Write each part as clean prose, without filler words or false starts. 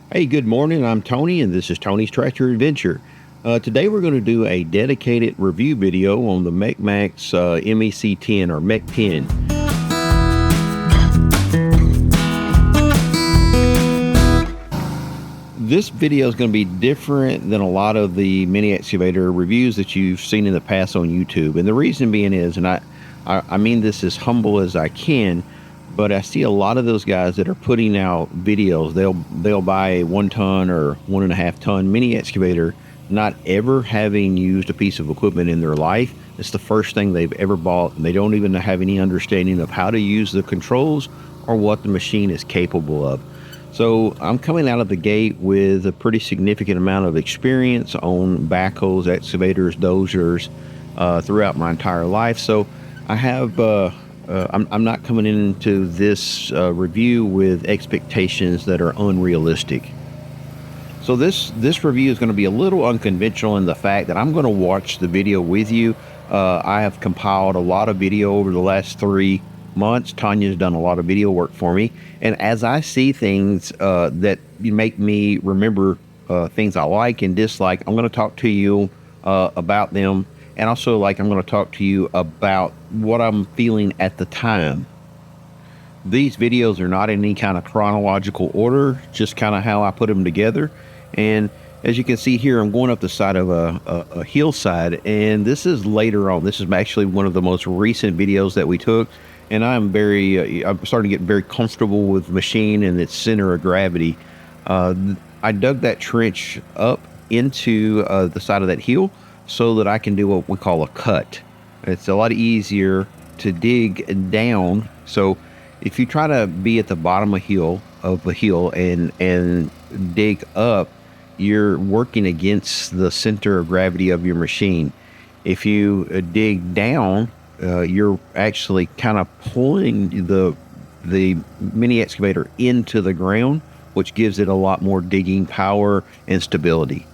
Hey, good morning. I'm Tony, and this is Tony's Tractor Adventure. Today, we're going to do a dedicated review video on the MEC10 MEC10 or MEC10. This video is going to be different than a lot of the mini excavator reviews that you've seen in the past on YouTube, and the reason being is, and I mean this as humble as I can, but I see a lot of those guys that are putting out videos. They'll buy a 1 ton or 1.5 ton mini excavator, not ever having used a piece of equipment in their life. It's the first thing they've ever bought, and they don't even have any understanding of how to use the controls or what the machine is capable of. So I'm coming out of the gate with a pretty significant amount of experience on backhoes, excavators, dozers throughout my entire life. So I have I'm not coming into this review with expectations that are unrealistic. So this review is going to be a little unconventional in the fact that I'm going to watch the video with you. I have compiled a lot of video over the last 3 months. Tanya's done a lot of video work for me, and as I see things that make me remember things I like and dislike, I'm going to talk to you about them. And also, I'm going to talk to you about what I'm feeling at the time. These videos are not in any kind of chronological order, just kind of how I put them together. And as you can see here, I'm going up the side of a hillside, and this is later on. This is actually one of the most recent videos that we took, and I'm starting to get very comfortable with the machine and its center of gravity. I dug that trench up into the side of that hill so that I can do what we call a cut. It's a lot easier to dig down. So if you try to be at the bottom of a hill and dig up, you're working against the center of gravity of your machine. If you dig down, you're actually kind of pulling the mini excavator into the ground, which gives it a lot more digging power and stability.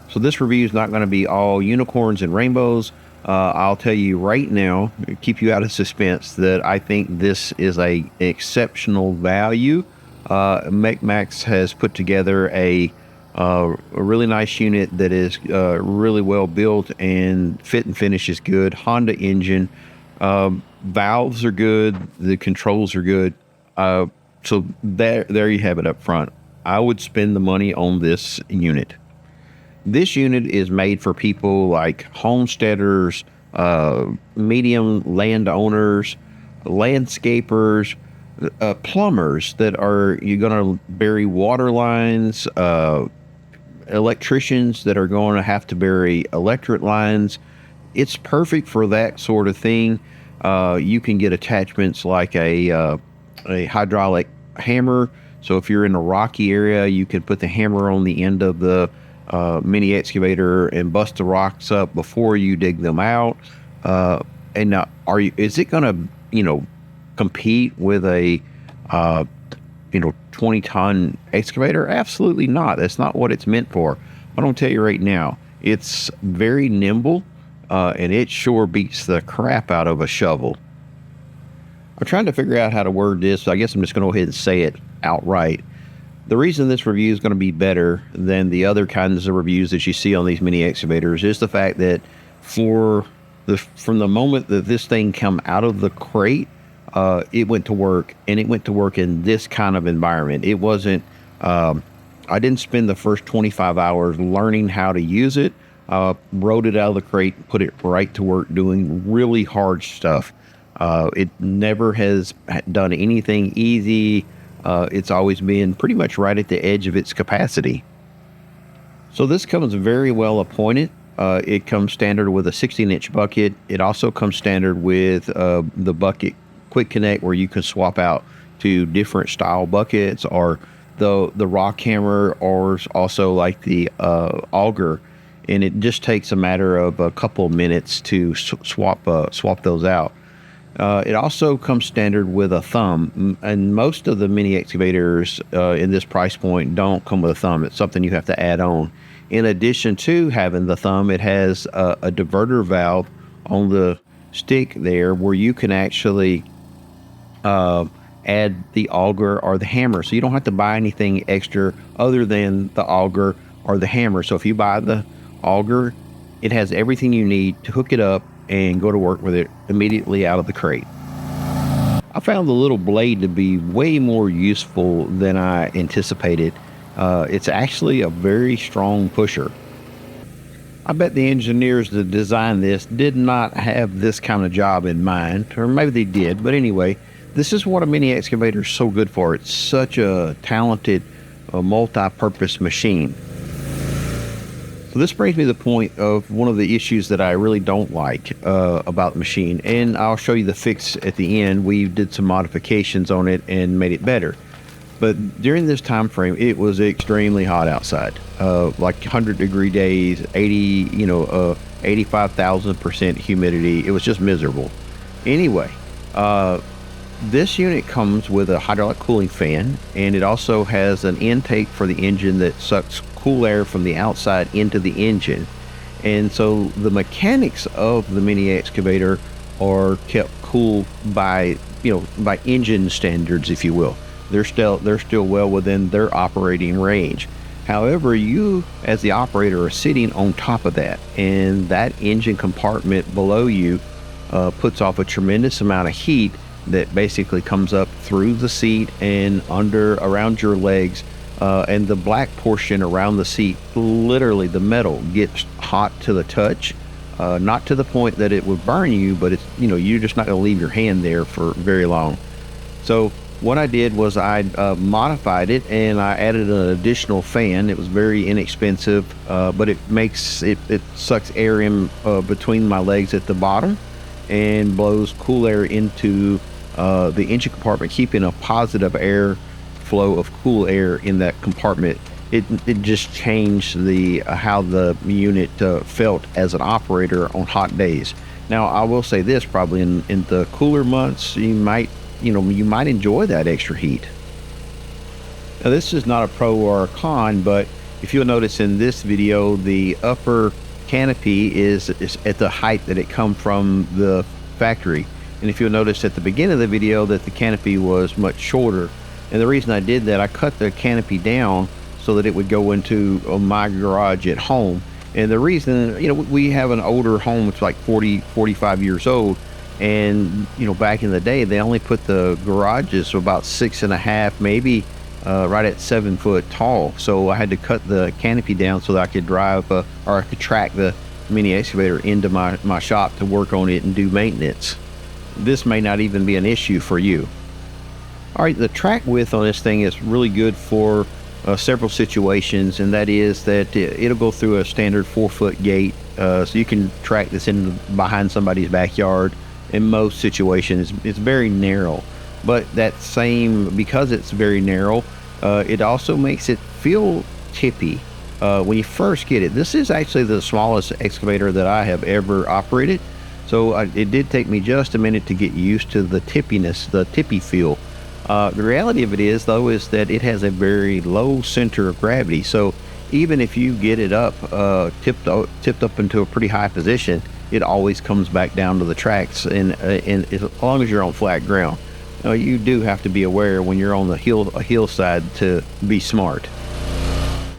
So this review is not going to be all unicorns and rainbows. I'll tell you right now, keep you out of suspense, that I think this is a exceptional value. MEC10 has put together a really nice unit that is really well built, and fit and finish is good. Honda engine, valves are good, the controls are good. So there you have it up front. I would spend the money on this unit. This unit is made for people like homesteaders, medium landowners, landscapers, plumbers that you're going to bury water lines, electricians that are going to have to bury electric lines. It's perfect for that sort of thing. You can get attachments like a hydraulic hammer. So if you're in a rocky area, you can put the hammer on the end of the mini excavator and bust the rocks up before you dig them out. And now, is it going to, compete with a, 20-ton excavator? Absolutely not. That's not what it's meant for. I'm going to tell you right now, it's very nimble, and it sure beats the crap out of a shovel. I'm trying to figure out how to word this, so I guess I'm just going to go ahead and say it outright. The reason this review is going to be better than the other kinds of reviews that you see on these mini excavators is the fact that from the moment that this thing come out of the crate, it went to work, and it went to work in this kind of environment. It wasn't, I didn't spend the first 25 hours learning how to use it. Wrote it out of the crate, put it right to work doing really hard stuff. It never has done anything easy. It's always been pretty much right at the edge of its capacity. So this comes very well appointed. It comes standard with a 16-inch bucket. It also comes standard with the bucket quick connect, where you can swap out to different style buckets, or the rock hammer, or also like the auger. And it just takes a matter of a couple of minutes to swap those out. It also comes standard with a thumb, and most of the mini excavators in this price point don't come with a thumb. It's something you have to add on. In addition to having the thumb, it has a diverter valve on the stick there, where you can actually add the auger or the hammer. So you don't have to buy anything extra other than the auger or the hammer. So if you buy the auger, it has everything you need to hook it up and go to work with it immediately out of the crate. I found the little blade to be way more useful than I anticipated. It's actually a very strong pusher. I bet the engineers that designed this did not have this kind of job in mind, or maybe they did, but anyway, this is what a mini excavator is so good for. It's such a talented, multi-purpose machine. So this brings me to the point of one of the issues that I really don't like about the machine, and I'll show you the fix at the end. We did some modifications on it and made it better. But during this time frame, it was extremely hot outside, like 100-degree days, 85,000% humidity. It was just miserable. Anyway, this unit comes with a hydraulic cooling fan, and it also has an intake for the engine that sucks cool air from the outside into the engine. And so the mechanics of the mini excavator are kept cool by engine standards, if you will. They're still well within their operating range. However, you as the operator are sitting on top of that, and that engine compartment below you puts off a tremendous amount of heat that basically comes up through the seat and around your legs, and the black portion around the seat, literally the metal gets hot to the touch, not to the point that it would burn you, but it's you're just not going to leave your hand there for very long. So what I did was I modified it, and I added an additional fan. It was very inexpensive, but it sucks air in between my legs at the bottom and blows cool air into the engine compartment, keeping a positive air flow of cool air in that compartment. It just changed how the unit felt as an operator on hot days. Now, I will say this, probably in the cooler months, you might enjoy that extra heat. Now, this is not a pro or a con, but if you'll notice in this video, the upper canopy is at the height that it come from the factory. And if you'll notice at the beginning of the video that the canopy was much shorter. And the reason I did that, I cut the canopy down so that it would go into my garage at home. And the reason, we have an older home, it's like 45 years old. And back in the day, they only put the garages about 6.5, maybe right at 7 foot tall. So I had to cut the canopy down so that I could drive or I could track the mini excavator into my shop to work on it and do maintenance. This may not even be an issue for you. All right, the track width on this thing is really good for several situations, and that is that it'll go through a standard 4-foot gate, so you can track this in behind somebody's backyard. In most situations, it's very narrow, but because it's very narrow, it also makes it feel tippy when you first get it. This is actually the smallest excavator that I have ever operated, so it did take me just a minute to get used to the tippiness, the tippy feel. The reality of it is, though, is that it has a very low center of gravity, so even if you get it up tipped up into a pretty high position, it always comes back down to the tracks, and as long as you're on flat ground. Now, you do have to be aware when you're on a hillside to be smart.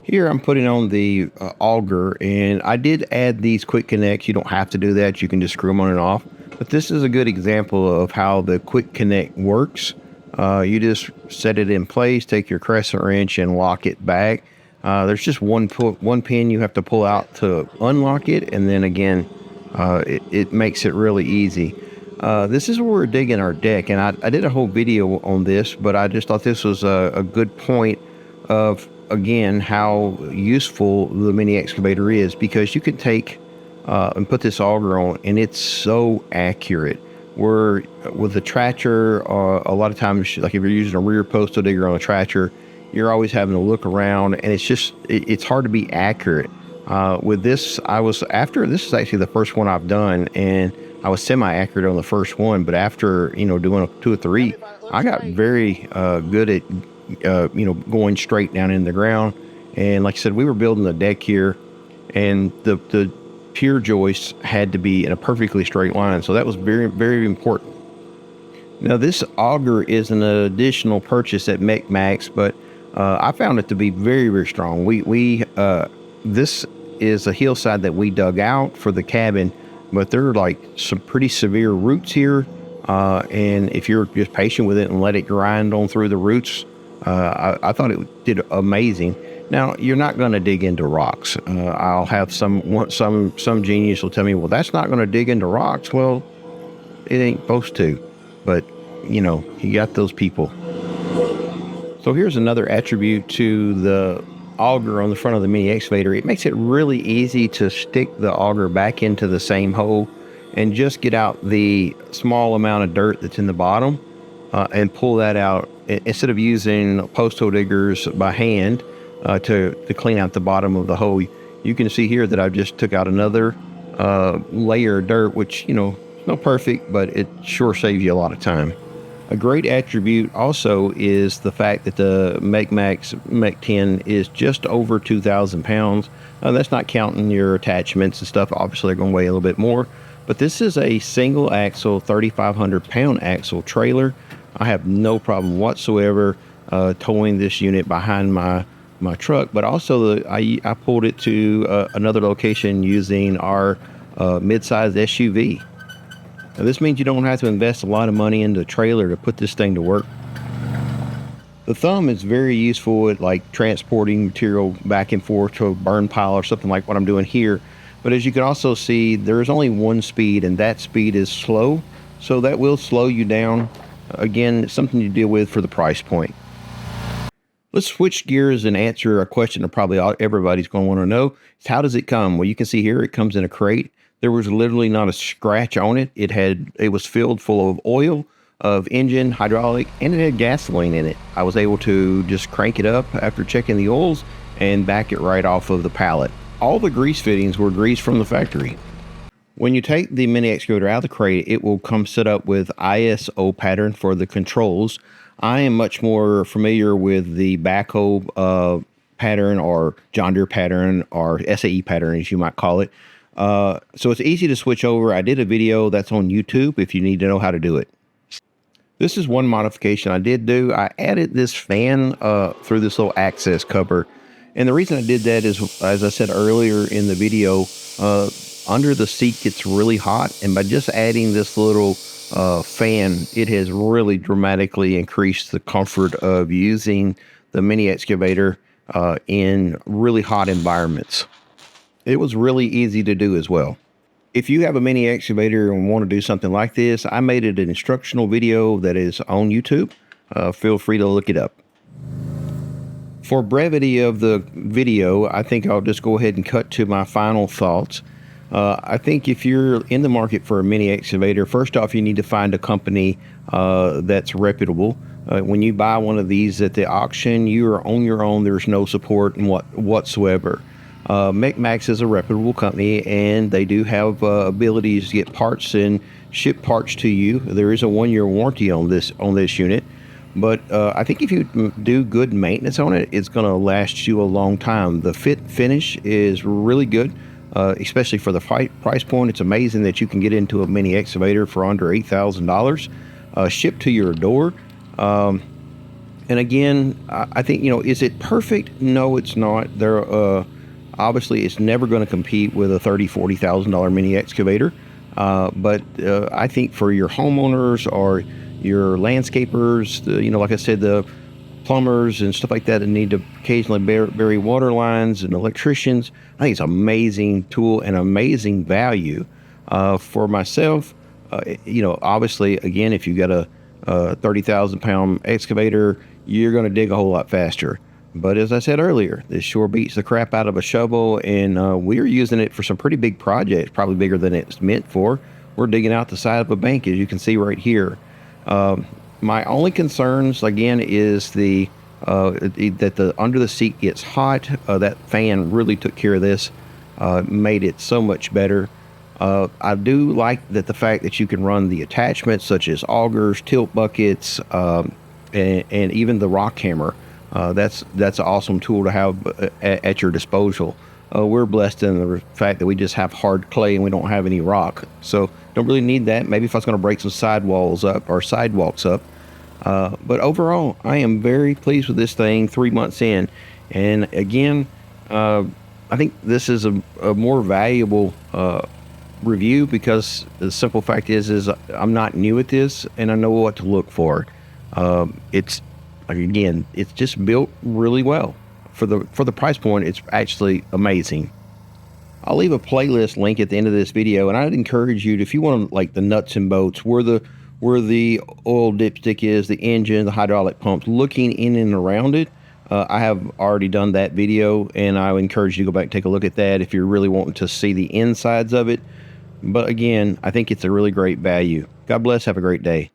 Here I'm putting on the auger, and I did add these quick connects. You don't have to do that. You can just screw them on and off. But this is a good example of how the quick connect works. You just set it in place, take your crescent wrench and lock it back. There's just one pin you have to pull out to unlock it, and then again, it makes it really easy. This is where we're digging our deck, and I did a whole video on this, but I just thought this was a good point of, again, how useful the mini excavator is, because you can take and put this auger on, and it's so accurate. Where with the tractor, a lot of times, like if you're using a rear postal digger on a tractor, you're always having to look around, and it's hard to be accurate. With this, this is actually the first one I've done, and I was semi-accurate on the first one, but after, doing 2 or 3, I got very good at, going straight down in the ground. And like I said, we were building the deck here, and the pier joists had to be in a perfectly straight line. So that was very, very important. Now, this auger is an additional purchase at MEC10, but I found it to be very, very strong. This is a hillside that we dug out for the cabin, but there are like some pretty severe roots here. And if you're just patient with it and let it grind on through the roots, I thought it did amazing. Now, you're not going to dig into rocks. I'll have some genius will tell me, well, that's not going to dig into rocks. Well, it ain't supposed to, but you got those people. So here's another attribute to the auger on the front of the mini excavator. It makes it really easy to stick the auger back into the same hole and just get out the small amount of dirt that's in the bottom and pull that out instead of using post hole diggers by hand to clean out the bottom of the hole. You can see here that I've just took out another layer of dirt, which, not perfect, but it sure saves you a lot of time. A great attribute also is the fact that the MEC10 is just over 2,000 pounds. That's not counting your attachments and stuff. Obviously, they're going to weigh a little bit more. But this is a single axle, 3,500 pound axle trailer. I have no problem whatsoever towing this unit behind my truck. But also, I pulled it to another location using our mid-sized SUV. Now, this means you don't have to invest a lot of money into a trailer to put this thing to work. The thumb is very useful at like transporting material back and forth to a burn pile or something like what I'm doing here. But as you can also see, there's only one speed, and that speed is slow. So that will slow you down. Again, it's something you deal with for the price point. Let's switch gears and answer a question that probably everybody's going to want to know. Is how does it come? Well, you can see here it comes in a crate. There was literally not a scratch on it. It was filled full of oil, of engine, hydraulic, and it had gasoline in it. I was able to just crank it up after checking the oils and back it right off of the pallet. All the grease fittings were greased from the factory. When you take the mini excavator out of the crate, it will come set up with ISO pattern for the controls. I am much more familiar with the backhoe pattern, or John Deere pattern, or SAE pattern, as you might call it. So it's easy to switch over. I did a video that's on YouTube if you need to know how to do it. This is one modification I did do. I added this fan through this little access cover. And the reason I did that is, as I said earlier in the video, under the seat gets really hot. And by just adding this little fan, it has really dramatically increased the comfort of using the mini excavator in really hot environments. It was really easy to do as well. If you have a mini excavator and want to do something like this, I made it an instructional video that is on YouTube. Feel free to look it up. For brevity of the video, I think I'll just go ahead and cut to my final thoughts. I think if you're in the market for a mini excavator, first off, you need to find a company that's reputable. When you buy one of these at the auction, you are on your own. There's no support whatsoever. MEC10 is a reputable company, and they do have abilities to get parts and ship parts to you. There is a 1-year warranty on this unit, but I think if you do good maintenance on it, it's going to last you a long time. The fit finish is really good, especially for the price point. It's amazing that you can get into a mini excavator for under $8,000, shipped to your door. And again, I think, is it perfect? No, it's not. Obviously, it's never going to compete with a $30,000, $40,000 mini excavator. But I think for your homeowners or your landscapers, like I said, the plumbers and stuff like that need to occasionally bury water lines, and electricians, I think it's an amazing tool and amazing value. For myself, obviously, again, if you've got a 30,000 pound excavator, you're going to dig a whole lot faster. But as I said earlier, this sure beats the crap out of a shovel, and we're using it for some pretty big projects, probably bigger than it's meant for. We're digging out the side of a bank, as you can see right here. My only concerns, again, is that the under the seat gets hot. That fan really took care of this, made it so much better. I do like the fact that you can run the attachments such as augers, tilt buckets, and even the rock hammer. That's an awesome tool to have at your disposal. We're blessed in the fact that we just have hard clay and we don't have any rock. So Don't really need that. Maybe if I was going to break some sidewalls up or sidewalks up. But overall, I am very pleased with this thing 3 months in. And again, I think this is a more valuable review because the simple fact is I'm not new at this and I know what to look for. It's again, it's just built really well for the price point. It's actually amazing. I'll leave a playlist link at the end of this video, and I'd encourage you to, if you want like the nuts and bolts, where the oil dipstick is, the engine, the hydraulic pumps, looking in and around it. I have already done that video, and I would encourage you to go back and take a look at that if you're really wanting to see the insides of it. But again, I think it's a really great value. God bless. Have a great day.